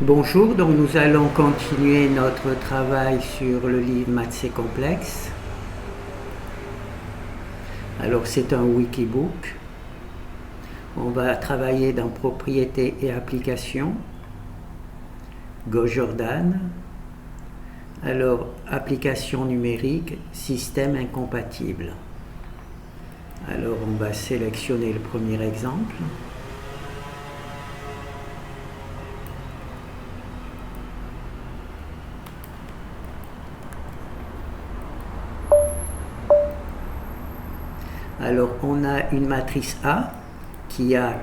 Bonjour, donc nous allons continuer notre travail sur le livre Maths et complexe. Alors c'est un wikibook. On va travailler dans propriétés et applications. Go-Jordan. Alors application numérique, système incompatible. Alors on va sélectionner le premier exemple. Alors on a une matrice A qui a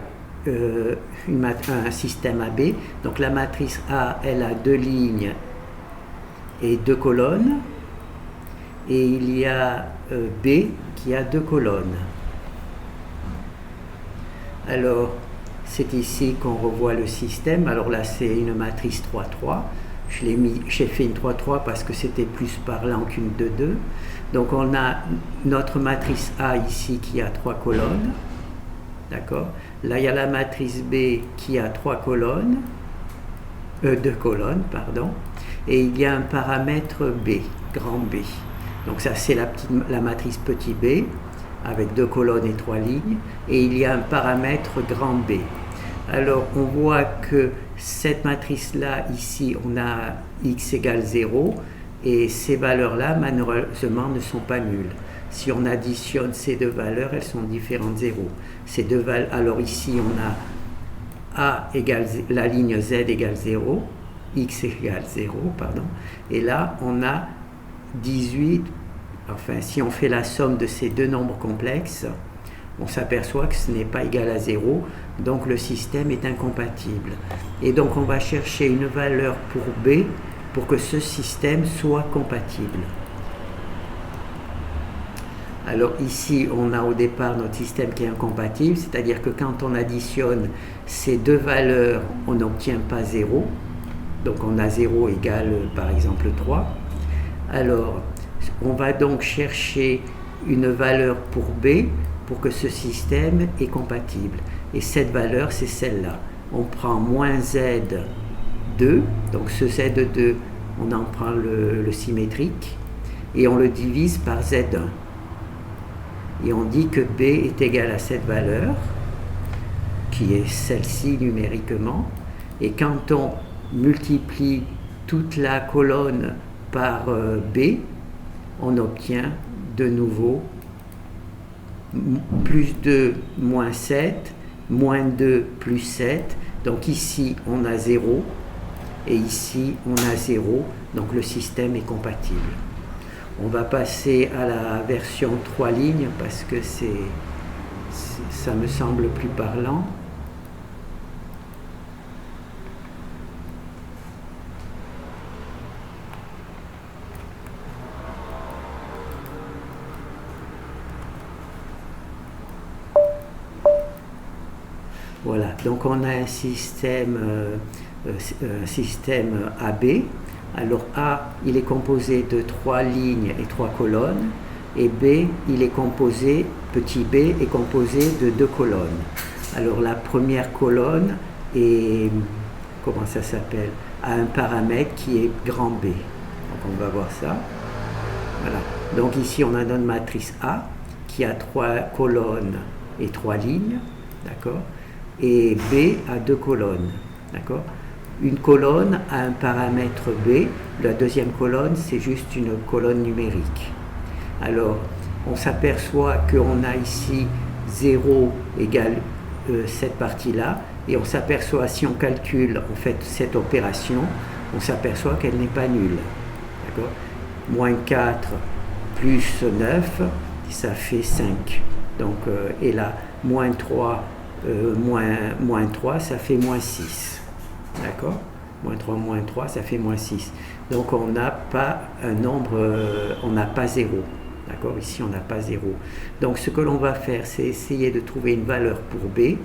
un système AB. Donc la matrice A, elle a deux lignes et deux colonnes. Et il y a B qui a deux colonnes. Alors c'est ici qu'on revoit le système. Alors là c'est une matrice 3-3. J'ai fait une 3-3 parce que c'était plus parlant qu'une 2-2. Donc on a notre matrice A ici qui a trois colonnes. D'accord. Là il y a la matrice B qui a trois colonnes. Deux colonnes, pardon. Et il y a un paramètre B, grand B. Donc ça c'est la matrice petit b avec deux colonnes et trois lignes. Et il y a un paramètre grand B. Alors on voit que cette matrice-là, ici, on a x égale 0, et ces valeurs-là, malheureusement, ne sont pas nulles. Si on additionne ces deux valeurs, elles sont différentes de 0. Alors ici, on a A égale, la ligne Z égale 0, x égale 0, pardon, et là, on a 18, enfin, si on fait la somme de ces deux nombres complexes, on s'aperçoit que ce n'est pas égal à 0, donc le système est incompatible. Et donc on va chercher une valeur pour B pour que ce système soit compatible. Alors ici, on a au départ notre système qui est incompatible, c'est-à-dire que quand on additionne ces deux valeurs, on n'obtient pas 0. Donc on a 0 égale par exemple 3. Alors on va donc chercher une valeur pour B pour que ce système est compatible. Et cette valeur, c'est celle-là. On prend moins Z2, donc ce Z2, on en prend le symétrique, et on le divise par Z1. Et on dit que B est égal à cette valeur, qui est celle-ci numériquement, et quand on multiplie toute la colonne par B, on obtient de nouveau plus 2, moins 7, moins 2, plus 7. Donc ici, on a 0, et ici, on a 0, donc le système est compatible. On va passer à la version 3 lignes, parce que ça me semble plus parlant. Voilà, donc on a un système AB. Alors A, il est composé de 3 lignes et 3 colonnes, et B, petit b, est composé de 2 colonnes. Alors la première colonne est, comment ça s'appelle, a un paramètre qui est grand B. Donc on va voir ça. Voilà. Donc ici on a notre matrice A qui a 3 colonnes et 3 lignes, d'accord, et B a 2 colonnes, d'accord. Une colonne a un paramètre B, la deuxième colonne c'est juste une colonne numérique. Alors on s'aperçoit qu'on a ici 0 égale cette partie-là, et on s'aperçoit, si on calcule en fait cette opération, on s'aperçoit qu'elle n'est pas nulle, d'accord. Moins 4 plus 9, ça fait 5. Donc, et là, moins 3, moins 3, ça fait moins 6. D'accord. Moins 3, ça fait moins 6. Donc on n'a pas un nombre, on n'a pas 0. D'accord. Ici, on n'a pas 0. Donc ce que l'on va faire, c'est essayer de trouver une valeur pour B.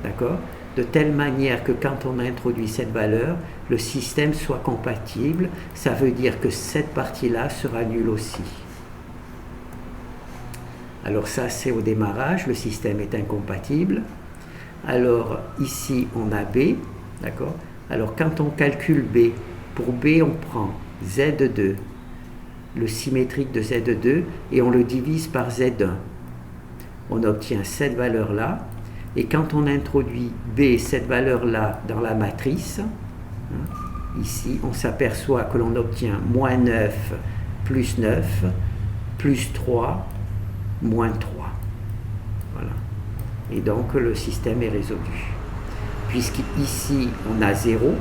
D'accord. De telle manière que quand on introduit cette valeur, le système soit compatible. Ça veut dire que cette partie-là sera nulle aussi. Alors ça, c'est au démarrage, le système est incompatible. Alors ici, on a B, d'accord. Alors quand on calcule B, pour B on prend Z2, le symétrique de Z2, et on le divise par Z1. On obtient cette valeur-là, et quand on introduit B, cette valeur-là, dans la matrice, ici, on s'aperçoit que l'on obtient moins 9 plus 9, plus 3, moins 3. Voilà. Et donc le système est résolu. Puisqu'ici, on a 0,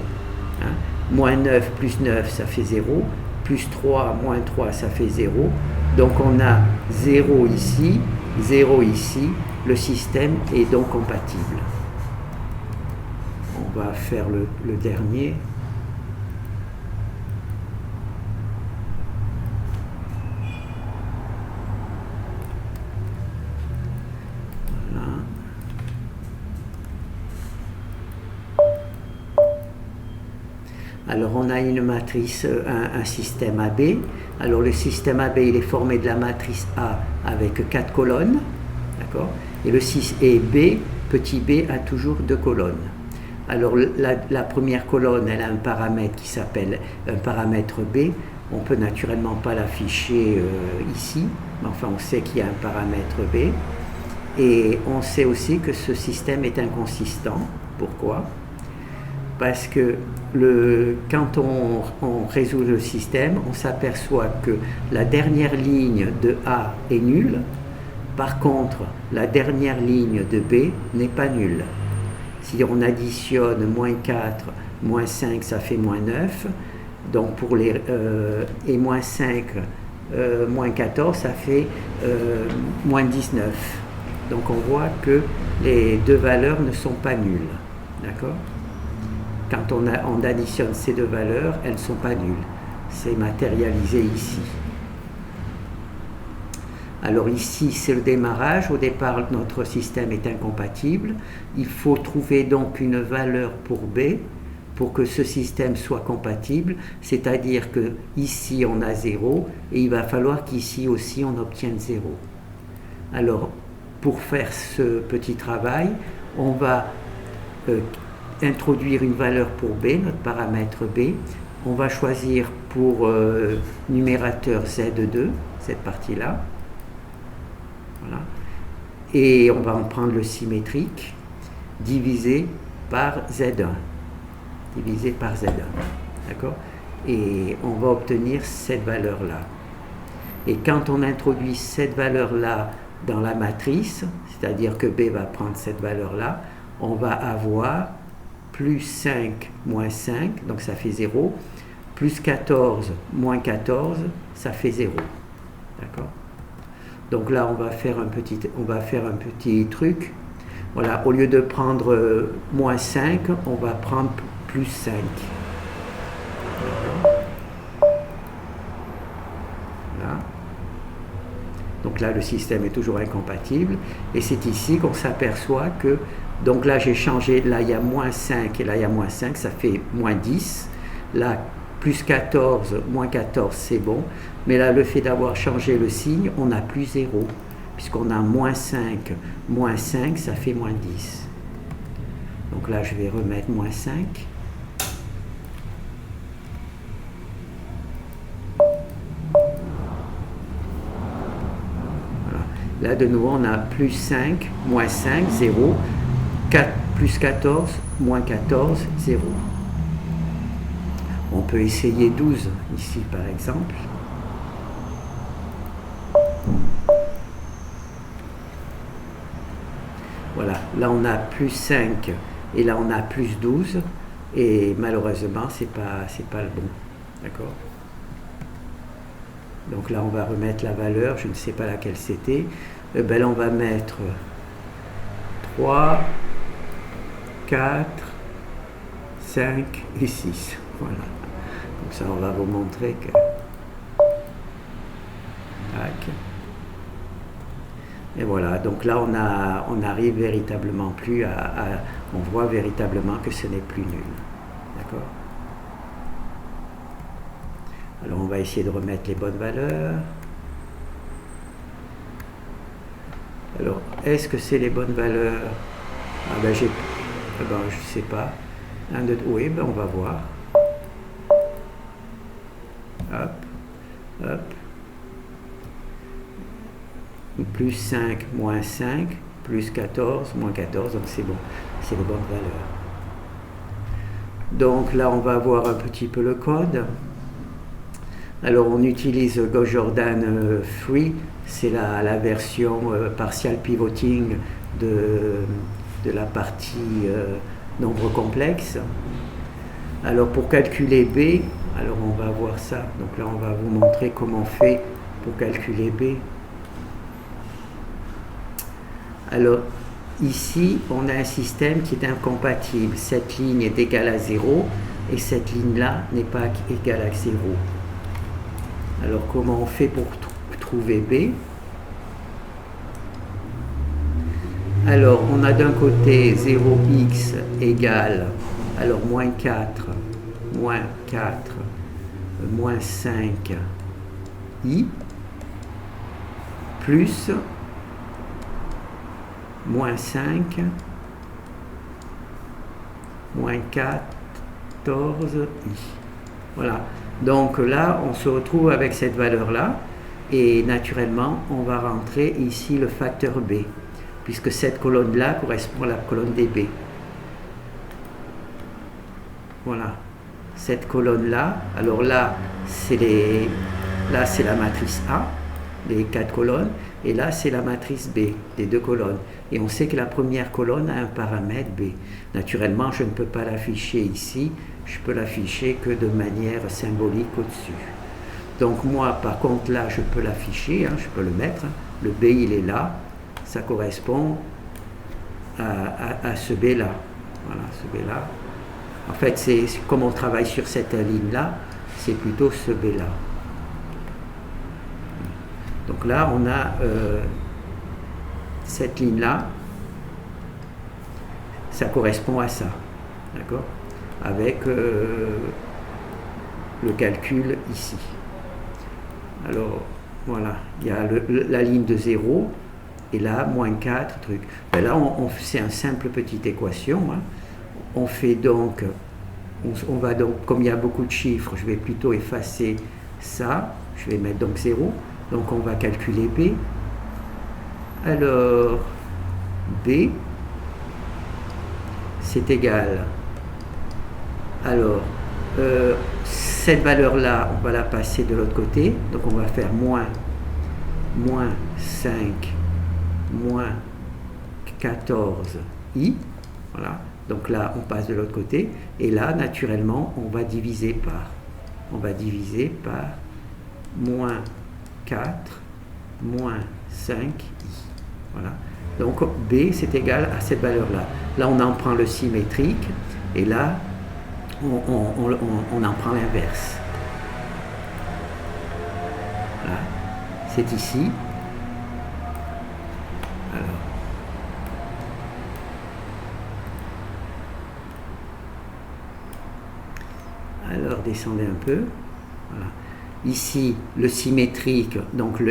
moins 9 plus 9, ça fait 0, plus 3, moins 3, ça fait 0. Donc on a 0 ici, 0 ici, le système est donc compatible. On va faire le dernier. Voilà. Alors on a une matrice, un système AB. Alors le système AB, il est formé de la matrice A avec 4 colonnes, d'accord, et B, petit b, a toujours 2 colonnes. Alors la première colonne, elle a un paramètre qui s'appelle un paramètre B. On ne peut naturellement pas l'afficher ici, mais enfin on sait qu'il y a un paramètre B. Et on sait aussi que ce système est inconsistant. Pourquoi ? Parce que quand on résout le système, on s'aperçoit que la dernière ligne de A est nulle. Par contre, la dernière ligne de B n'est pas nulle. Si on additionne moins 4, moins 5, ça fait moins 9. Donc et moins 5, moins 14, ça fait moins 19. Donc on voit que les deux valeurs ne sont pas nulles. D'accord ? Quand on additionne ces deux valeurs, elles ne sont pas nulles. C'est matérialisé ici. Alors ici, c'est le démarrage. Au départ, notre système est incompatible. Il faut trouver donc une valeur pour B pour que ce système soit compatible. C'est-à-dire que ici, on a 0 et il va falloir qu'ici aussi, on obtienne 0. Alors, pour faire ce petit travail, on va introduire une valeur pour B, notre paramètre B. On va choisir pour numérateur Z2, cette partie-là. Voilà. Et on va en prendre le symétrique, divisé par Z1. Divisé par Z1. D'accord ? Et on va obtenir cette valeur-là. Et quand on introduit cette valeur-là dans la matrice, c'est-à-dire que B va prendre cette valeur-là, on va avoir plus 5, moins 5, donc ça fait 0, plus 14, moins 14, ça fait 0. D'accord ? Donc là, on va faire un petit truc. Voilà, au lieu de prendre moins 5, on va prendre plus 5. Voilà. Donc là, le système est toujours incompatible. Et c'est ici qu'on s'aperçoit que, donc là, j'ai changé, là, il y a moins 5 et là, il y a moins 5, ça fait moins 10. Là, plus 14, moins 14, c'est bon. Mais là, le fait d'avoir changé le signe, on n'a plus 0. Puisqu'on a moins 5, ça fait moins 10. Donc là, je vais remettre moins 5. Voilà. Là, de nouveau, on a plus 5, moins 5, 0. 4, plus 14, moins 14, 0. On peut essayer 12 ici, par exemple. Voilà, là on a plus 5 et là on a plus 12 et malheureusement c'est pas le bon, d'accord. Donc là on va remettre la valeur, je ne sais pas laquelle c'était. Ben là on va mettre 3, 4, 5 et 6, voilà. Donc ça on va vous montrer que... Tac. Et voilà, donc là on n'arrive véritablement plus on voit véritablement que ce n'est plus nul. D'accord ? Alors on va essayer de remettre les bonnes valeurs. Alors, est-ce que c'est les bonnes valeurs ? Je ne sais pas. 1, 2, oui, ben on va voir. Hop, hop. Plus 5, moins 5, plus 14, moins 14, donc c'est bon, c'est les bonnes valeurs. Donc là, on va voir un petit peu le code. Alors on utilise GoJordan Free, c'est la version partial pivoting de la partie nombre complexe. Alors pour calculer B, alors on va voir ça. Donc là on va vous montrer comment on fait pour calculer B. Alors ici on a un système qui est incompatible. Cette ligne est égale à 0 et cette ligne-là n'est pas égale à 0. Alors comment on fait pour trouver B? Alors on a d'un côté 0x égale, alors moins 4, moins 4, moins 5, i, plus moins 5, moins 14, i. Voilà. Donc là, on se retrouve avec cette valeur-là et naturellement, on va rentrer ici le facteur B, puisque cette colonne-là correspond à la colonne des B. Voilà. Cette colonne-là, alors là, c'est la matrice A, les 4 colonnes, et là, c'est la matrice B, les 2 colonnes. Et on sait que la première colonne a un paramètre B. Naturellement, je ne peux pas l'afficher ici, je peux l'afficher que de manière symbolique au-dessus. Donc moi, par contre, là, je peux l'afficher, je peux le mettre. Le B, il est là, ça correspond à ce B-là. Voilà, ce B-là. En fait, c'est comme on travaille sur cette ligne-là, c'est plutôt ce B-là. Donc là, on a cette ligne-là, ça correspond à ça, d'accord? Avec le calcul ici. Alors, voilà, il y a la ligne de 0, et là, moins 4, truc. Ben là, c'est une simple petite équation. On fait donc, on va donc, comme il y a beaucoup de chiffres, je vais plutôt effacer ça, je vais mettre donc 0. Donc on va calculer B. Alors, B, c'est égal. Alors, cette valeur-là, on va la passer de l'autre côté. Donc on va faire moins 5, moins 14i. Voilà. Donc là, on passe de l'autre côté. Et là, naturellement, on va diviser par. On va diviser par moins 4, moins 5i. Voilà. Donc B, c'est égal à cette valeur-là. Là, on en prend le symétrique. Et là, on en prend l'inverse. Voilà. C'est ici. Alors, descendez un peu. Voilà. Ici, le symétrique, donc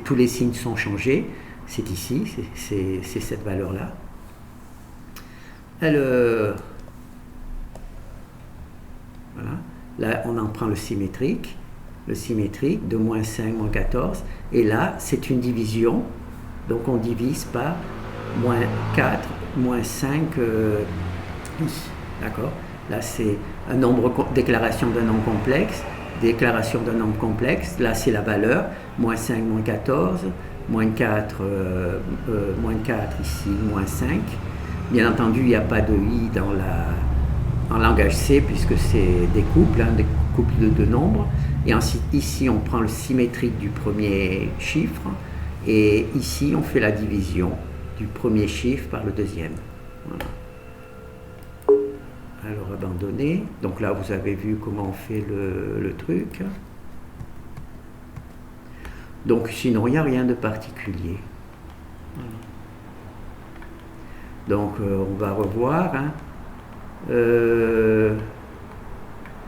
tous les signes sont changés. C'est ici, c'est cette valeur-là. Alors, voilà. Là, on en prend le symétrique de moins 5, moins 14. Et là, c'est une division. Donc, on divise par moins 4, moins 5, i. D'accord? Là, c'est un nombre, déclaration d'un nombre complexe. Déclaration d'un nombre complexe. Là, c'est la valeur. Moins 5, moins 14. Moins 4, moins 4 ici, moins 5. Bien entendu, il n'y a pas de i en langage C, puisque c'est des couples, des couples de deux nombres. Et ensuite, ici, on prend le symétrique du premier chiffre. Et ici, on fait la division du premier chiffre par le deuxième. Voilà. Alors, abandonner. Donc là, vous avez vu comment on fait le truc. Donc, sinon, il n'y a rien de particulier. Donc, on va revoir.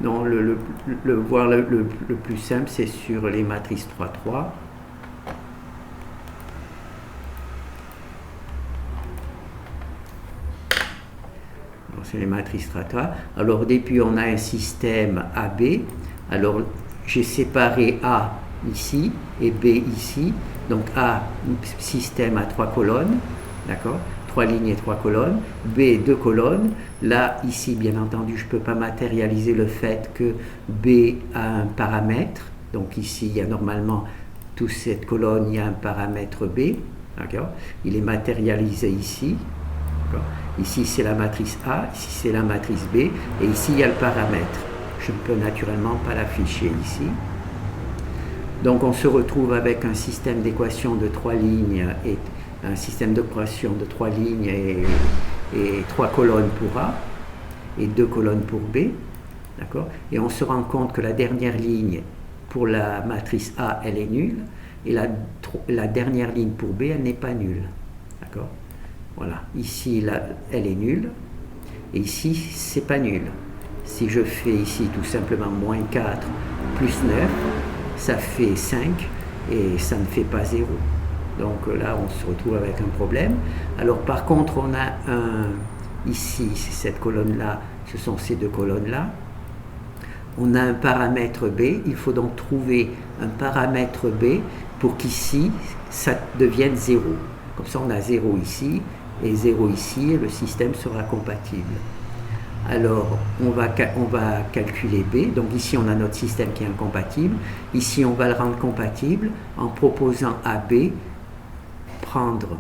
Non, le plus simple, c'est sur les matrices 3-3. c'est les matrices strata. Alors au début, on a un système AB. Alors j'ai séparé A ici et B ici. Donc A, système à 3 colonnes, d'accord, 3 lignes et 3 colonnes. B, 2 colonnes. Là, ici, bien entendu, je ne peux pas matérialiser le fait que B a un paramètre. Donc ici, il y a normalement, toute cette colonne, il y a un paramètre B. D'accord. Il est matérialisé ici. Ici, c'est la matrice A, ici, c'est la matrice B, et ici, il y a le paramètre. Je ne peux naturellement pas l'afficher ici. Donc, on se retrouve avec un système d'équation de 3 lignes et un système d'équation de 3 lignes et 3 colonnes pour A et 2 colonnes pour B. D'accord. Et on se rend compte que la dernière ligne pour la matrice A, elle est nulle, et la dernière ligne pour B, elle n'est pas nulle. D'accord. Voilà, ici, là, elle est nulle, et ici, c'est pas nul. Si je fais ici tout simplement moins 4 plus 9, ça fait 5, et ça ne fait pas 0. Donc là, on se retrouve avec un problème. Alors par contre, on a ici, cette colonne-là, ce sont ces deux colonnes-là. On a un paramètre B, il faut donc trouver un paramètre B pour qu'ici, ça devienne 0. Comme ça, on a 0 ici, et 0 ici, et le système sera compatible. Alors, on va calculer B. Donc ici, on a notre système qui est incompatible. Ici, on va le rendre compatible en proposant à B prendre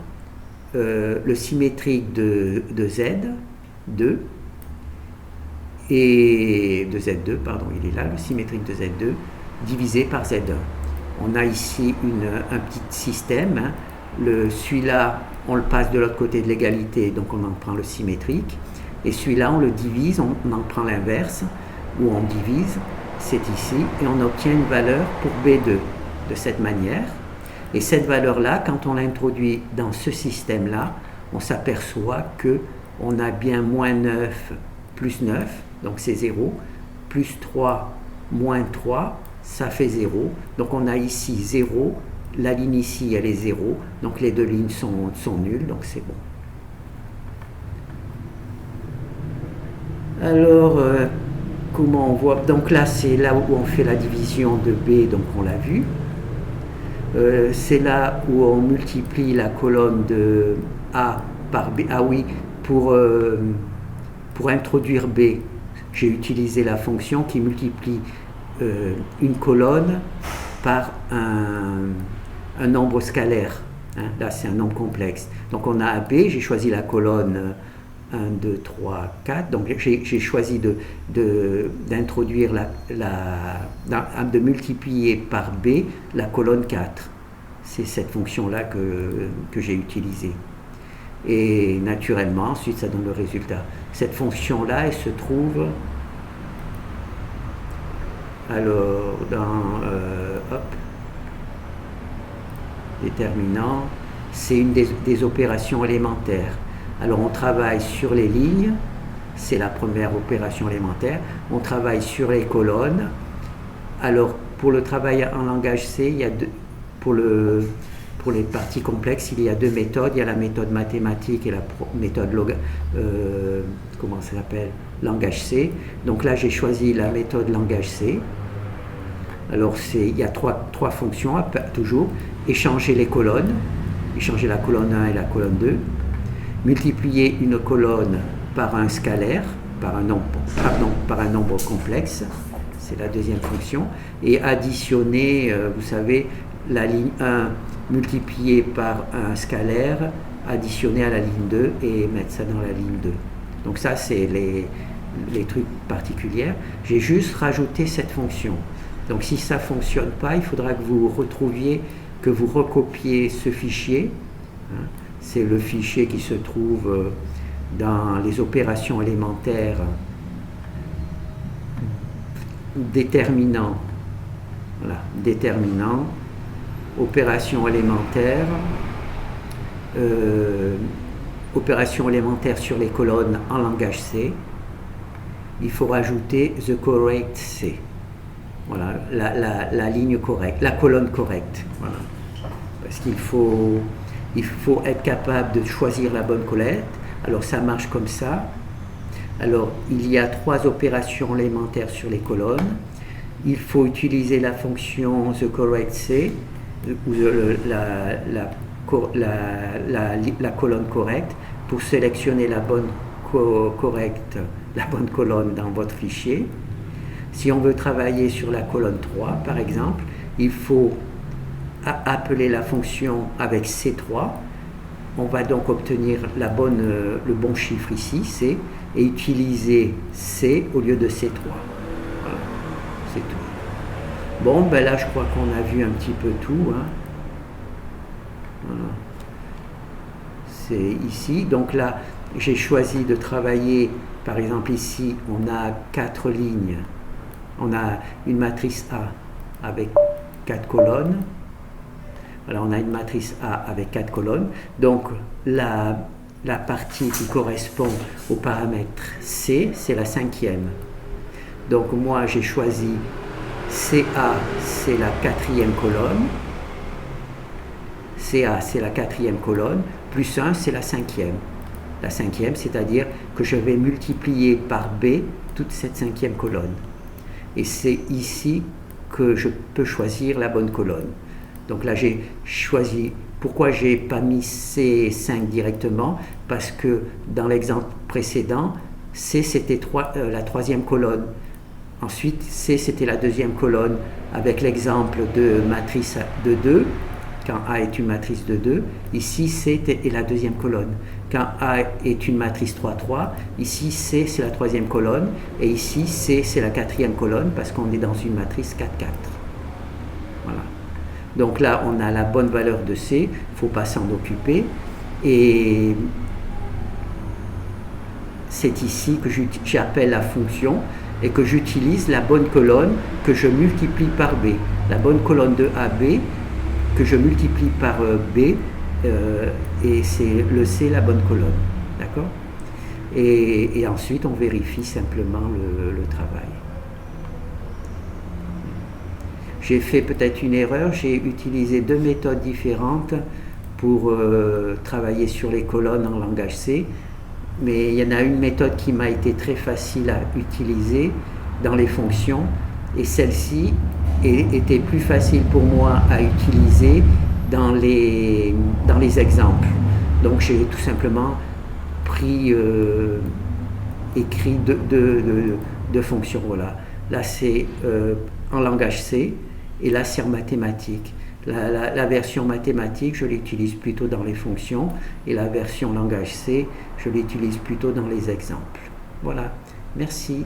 le symétrique de Z2, et de Z2, pardon, il est là, le symétrique de Z2, divisé par Z1. On a ici un petit système, hein. Celui-là, on le passe de l'autre côté de l'égalité, donc on en prend le symétrique. Et celui-là, on le divise, on en prend l'inverse, où on divise, c'est ici, et on obtient une valeur pour B2 de cette manière. Et cette valeur-là, quand on l'introduit dans ce système-là, on s'aperçoit qu'on a bien moins 9 plus 9, donc c'est 0, plus 3 moins 3, ça fait 0. Donc on a ici 0. La ligne ici, elle est 0, donc les deux lignes sont nulles, donc c'est bon. Alors, comment on voit? Donc là, c'est là où on fait la division de B, donc on l'a vu. C'est là où on multiplie la colonne de A par B. Ah oui, pour introduire B, j'ai utilisé la fonction qui multiplie une colonne par un nombre scalaire. Hein. Là, c'est un nombre complexe. Donc, on a AB, j'ai choisi la colonne 1, 2, 3, 4. Donc, j'ai choisi d'introduire de multiplier par B la colonne 4. C'est cette fonction-là que j'ai utilisée. Et naturellement, ensuite, ça donne le résultat. Cette fonction-là, elle se trouve alors dans déterminant, c'est une des opérations élémentaires. Alors on travaille sur les lignes, c'est la première opération élémentaire. On travaille sur les colonnes. Alors pour le travail en langage C, il y a pour les parties complexes, il y a deux méthodes. Il y a la méthode mathématique et la méthode comment ça s'appelle, langage C. Donc là, j'ai choisi la méthode langage C. Alors il y a trois fonctions, toujours. Échanger les colonnes, échanger la colonne 1 et la colonne 2, multiplier une colonne par un scalaire, par un nombre complexe, c'est la deuxième fonction, et additionner, vous savez, la ligne 1 multipliée par un scalaire, additionner à la ligne 2 et mettre ça dans la ligne 2. Donc ça, c'est les trucs particuliers. J'ai juste rajouté cette fonction. Donc si ça ne fonctionne pas, il faudra que vous retrouviez, que vous recopiez ce fichier. Hein. C'est le fichier qui se trouve dans les opérations élémentaires déterminant. Voilà, déterminant, opération élémentaire, opération élémentaire sur les colonnes en langage C. Il faut rajouter the correct C. Voilà, la ligne correcte, la colonne correcte. Voilà. Parce qu'il faut être capable de choisir la bonne colonne. Alors ça marche comme ça. Alors, il y a 3 opérations élémentaires sur les colonnes. Il faut utiliser la fonction TheCorrectC, ou la colonne correcte, pour sélectionner la bonne colonne dans votre fichier. Si on veut travailler sur la colonne 3, par exemple, il faut appeler la fonction avec C3. On va donc obtenir le bon chiffre ici, C, et utiliser C au lieu de C3. Voilà, c'est tout. Bon, ben là, je crois qu'on a vu un petit peu tout. Hein. Voilà. C'est ici. Donc là, j'ai choisi de travailler, par exemple ici, on a 4 lignes. On a une matrice A avec 4 colonnes. Voilà, on a une matrice A avec 4 colonnes. Donc, la partie qui correspond au paramètre C, c'est la 5e. Donc, moi, j'ai choisi CA, c'est la 4e colonne. CA, c'est la 4e colonne. Plus 1, c'est la 5e. La 5e, c'est-à-dire que je vais multiplier par B toute cette 5e colonne. Et c'est ici que je peux choisir la bonne colonne. Donc là, j'ai choisi. Pourquoi je n'ai pas mis C5 directement? Parce que dans l'exemple précédent, C c'était la 3e colonne. Ensuite, C c'était la 2e colonne avec l'exemple de matrice de 2, quand A est une matrice de 2. Ici, C est la 2e colonne. Quand A est une matrice 3-3, ici C c'est la 3e colonne, et ici C c'est la 4e colonne parce qu'on est dans une matrice 4-4. Voilà. Donc là, on a la bonne valeur de C, il ne faut pas s'en occuper. Et c'est ici que j'appelle la fonction et que j'utilise la bonne colonne que je multiplie par B. La bonne colonne de AB que je multiplie par B, et c'est le C la bonne colonne. D'accord? Et ensuite, on vérifie simplement le travail. J'ai fait peut-être une erreur, j'ai utilisé 2 méthodes différentes pour travailler sur les colonnes en langage C, mais il y en a une méthode qui m'a été très facile à utiliser dans les fonctions, et celle-ci était plus facile pour moi à utiliser dans les exemples. Donc j'ai tout simplement écrit deux fonctions. Voilà. Là c'est en langage C, et là c'est en mathématiques. La version mathématique, je l'utilise plutôt dans les fonctions, et la version langage C, je l'utilise plutôt dans les exemples. Voilà, merci.